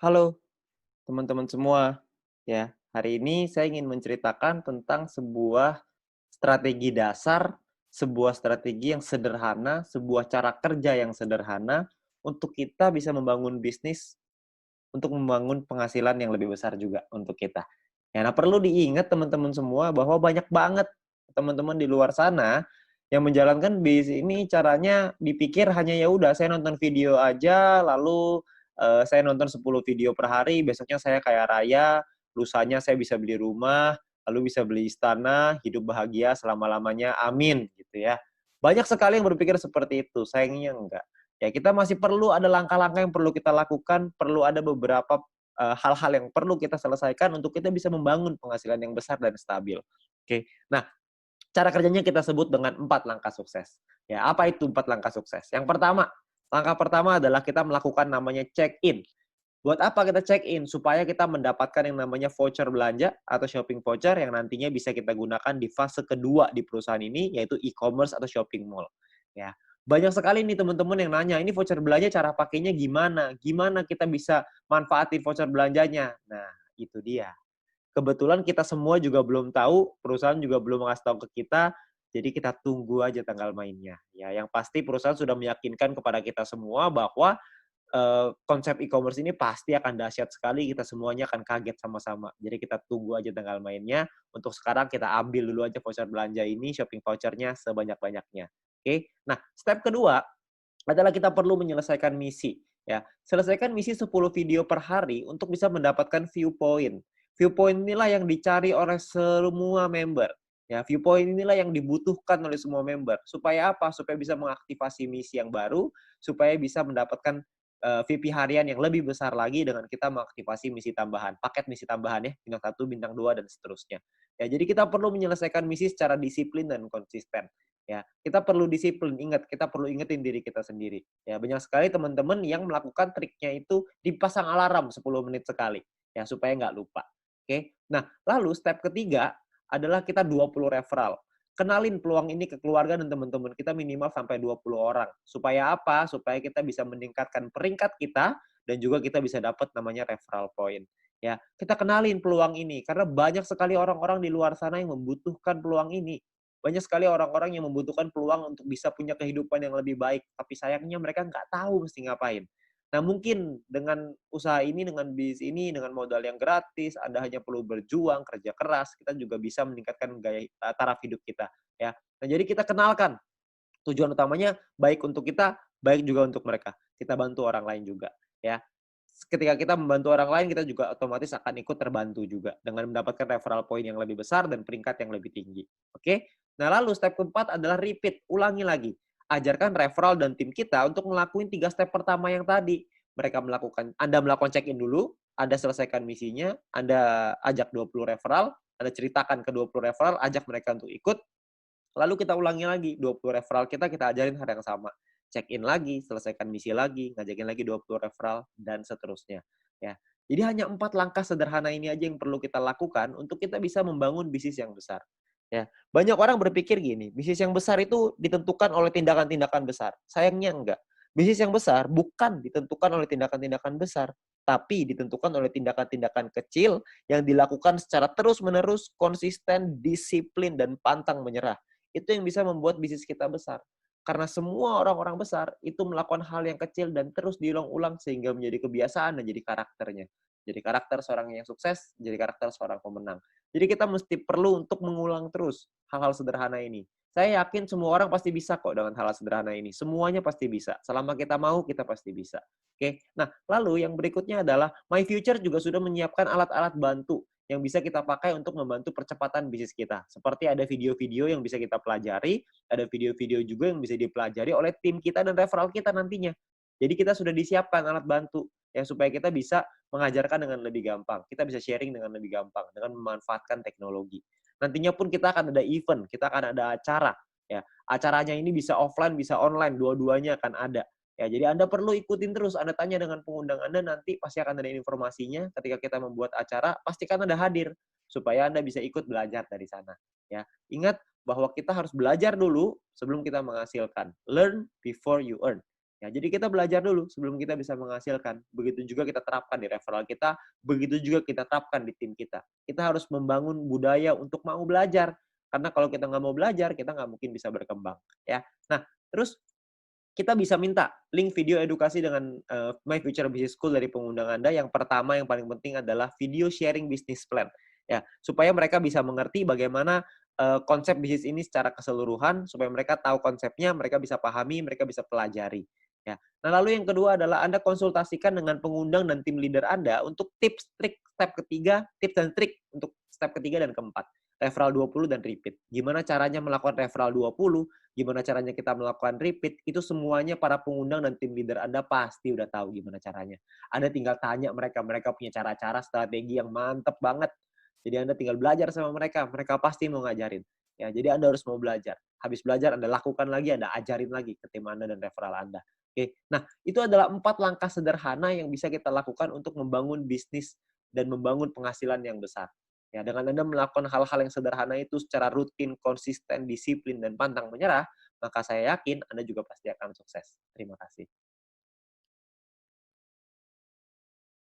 Halo teman-teman semua, ya. Hari ini saya ingin menceritakan tentang sebuah strategi dasar, sebuah strategi yang sederhana, sebuah cara kerja yang sederhana untuk kita bisa membangun bisnis, untuk membangun penghasilan yang lebih besar juga untuk kita. Ya, nah perlu diingat teman-teman semua bahwa banyak banget teman-teman di luar sana yang menjalankan bisnis ini caranya dipikir hanya ya udah saya nonton video aja lalu saya nonton 10 video per hari, besoknya saya kaya raya, lusanya saya bisa beli rumah, lalu bisa beli istana, hidup bahagia selama-lamanya, amin, gitu ya. Banyak sekali yang berpikir seperti itu, sayangnya enggak. Ya kita masih perlu ada langkah-langkah yang perlu kita lakukan, perlu ada beberapa, hal-hal yang perlu kita selesaikan untuk kita bisa membangun penghasilan yang besar dan stabil. Oke. Nah, cara kerjanya kita sebut dengan 4 langkah sukses. Ya, apa itu 4 langkah sukses? Yang pertama, langkah pertama adalah kita melakukan namanya check-in. Buat apa kita check-in? Supaya kita mendapatkan yang namanya voucher belanja atau shopping voucher yang nantinya bisa kita gunakan di fase kedua di perusahaan ini, yaitu e-commerce atau shopping mall. Ya, banyak sekali nih teman-teman yang nanya, "Ini voucher belanja cara pakainya gimana? Gimana kita bisa manfaatin voucher belanjanya?" Nah, itu dia. Kebetulan kita semua juga belum tahu, perusahaan juga belum ngasih tahu ke kita, jadi kita tunggu aja tanggal mainnya. Ya, yang pasti perusahaan sudah meyakinkan kepada kita semua bahwa, konsep e-commerce ini pasti akan dahsyat sekali, kita semuanya akan kaget sama-sama. Jadi kita tunggu aja tanggal mainnya, untuk sekarang kita ambil dulu aja voucher belanja ini, shopping voucher-nya sebanyak-banyaknya, oke? Nah, step kedua adalah kita perlu menyelesaikan misi, ya. Selesaikan misi 10 video per hari untuk bisa mendapatkan view point. View point inilah yang dicari oleh semua member. Ya, view point inilah yang dibutuhkan oleh semua member. Supaya apa? Supaya bisa mengaktifasi misi yang baru, supaya bisa mendapatkan VP harian yang lebih besar lagi dengan kita mengaktifasi misi tambahan, paket misi tambahan ya, bintang 1, bintang 2 dan seterusnya. Ya, jadi kita perlu menyelesaikan misi secara disiplin dan konsisten. Ya, kita perlu disiplin, ingat, kita perlu ingetin diri kita sendiri. Ya, banyak sekali teman-teman yang melakukan triknya itu dipasang alarm 10 menit sekali, ya, supaya nggak lupa. Oke. Nah, lalu step ketiga adalah kita 20 referral. Kenalin peluang ini ke keluarga dan teman-teman kita minimal sampai 20 orang. Supaya apa? Supaya kita bisa meningkatkan peringkat kita dan juga kita bisa dapat namanya referral point. Ya, kita kenalin peluang ini karena banyak sekali orang-orang di luar sana yang membutuhkan peluang ini. Banyak sekali orang-orang yang membutuhkan peluang untuk bisa punya kehidupan yang lebih baik, tapi sayangnya mereka nggak tahu mesti ngapain. Nah, mungkin dengan usaha ini, dengan bisnis ini, dengan modal yang gratis, Anda hanya perlu berjuang, kerja keras, kita juga bisa meningkatkan taraf hidup kita, ya. Nah, jadi kita kenalkan tujuan utamanya baik untuk kita, baik juga untuk mereka. Kita bantu orang lain juga, ya. Ketika kita membantu orang lain, kita juga otomatis akan ikut terbantu juga dengan mendapatkan referral point yang lebih besar dan peringkat yang lebih tinggi. Oke? Nah, lalu step keempat adalah repeat, ulangi lagi. Ajarkan referral dan tim kita untuk ngelakuin 3 step pertama yang tadi. Anda melakukan check-in dulu, Anda selesaikan misinya, Anda ajak 20 referral, Anda ceritakan ke 20 referral, ajak mereka untuk ikut, lalu kita ulangi lagi, 20 referral kita ajarin hal yang sama. Check-in lagi, selesaikan misi lagi, ngajakin lagi 20 referral, dan seterusnya. Ya. Jadi hanya 4 langkah sederhana ini aja yang perlu kita lakukan untuk kita bisa membangun bisnis yang besar. Ya. Banyak orang berpikir gini, bisnis yang besar itu ditentukan oleh tindakan-tindakan besar. Sayangnya enggak. Bisnis yang besar bukan ditentukan oleh tindakan-tindakan besar, tapi ditentukan oleh tindakan-tindakan kecil yang dilakukan secara terus-menerus, konsisten, disiplin, dan pantang menyerah. Itu yang bisa membuat bisnis kita besar. Karena semua orang-orang besar itu melakukan hal yang kecil dan terus diulang-ulang sehingga menjadi kebiasaan dan jadi karakternya. Jadi karakter seorang yang sukses, jadi karakter seorang pemenang. Jadi kita mesti perlu untuk mengulang terus hal-hal sederhana ini. Saya yakin semua orang pasti bisa kok dengan hal-hal sederhana ini. Semuanya pasti bisa. Selama kita mau, kita pasti bisa. Oke. Nah, lalu yang berikutnya adalah My Future juga sudah menyiapkan alat-alat bantu yang bisa kita pakai untuk membantu percepatan bisnis kita. Seperti ada video-video yang bisa kita pelajari, ada video-video juga yang bisa dipelajari oleh tim kita dan referral kita nantinya. Jadi kita sudah disiapkan alat bantu yang supaya kita bisa mengajarkan dengan lebih gampang. Kita bisa sharing dengan lebih gampang dengan memanfaatkan teknologi. Nantinya pun kita akan ada event, kita akan ada acara. Ya, acaranya ini bisa offline, bisa online, dua-duanya akan ada. Ya, jadi Anda perlu ikutin terus, Anda tanya dengan pengundang Anda, nanti pasti akan ada informasinya ketika kita membuat acara, pastikan Anda hadir, supaya Anda bisa ikut belajar dari sana. Ya, ingat bahwa kita harus belajar dulu sebelum kita menghasilkan. Learn before you earn. Ya, jadi kita belajar dulu sebelum kita bisa menghasilkan. Begitu juga kita terapkan di referral kita, begitu juga kita terapkan di tim kita. Kita harus membangun budaya untuk mau belajar. Karena kalau kita nggak mau belajar, kita nggak mungkin bisa berkembang. Ya. Nah, terus kita bisa minta link video edukasi dengan My Future Business School dari pengundang Anda. Yang pertama yang paling penting adalah video sharing business plan. Ya, supaya mereka bisa mengerti bagaimana konsep bisnis ini secara keseluruhan, supaya mereka tahu konsepnya, mereka bisa pahami, mereka bisa pelajari. Ya. Nah, lalu yang kedua adalah Anda konsultasikan dengan pengundang dan tim leader Anda untuk tips, trik, step ketiga, tips dan trik untuk step ketiga dan keempat. Referral 20 dan repeat. Gimana caranya melakukan referral 20, gimana caranya kita melakukan repeat, itu semuanya para pengundang dan tim leader Anda pasti udah tahu gimana caranya. Anda tinggal tanya mereka, mereka punya cara-cara strategi yang mantep banget. Jadi Anda tinggal belajar sama mereka, mereka pasti mau ngajarin. Ya, jadi Anda harus mau belajar. Habis belajar Anda lakukan lagi, Anda ajarin lagi ke tim Anda dan referral Anda. Oke. Nah, itu adalah 4 langkah sederhana yang bisa kita lakukan untuk membangun bisnis dan membangun penghasilan yang besar. Ya, dengan Anda melakukan hal-hal yang sederhana itu secara rutin, konsisten, disiplin, dan pantang menyerah, maka saya yakin Anda juga pasti akan sukses. Terima kasih.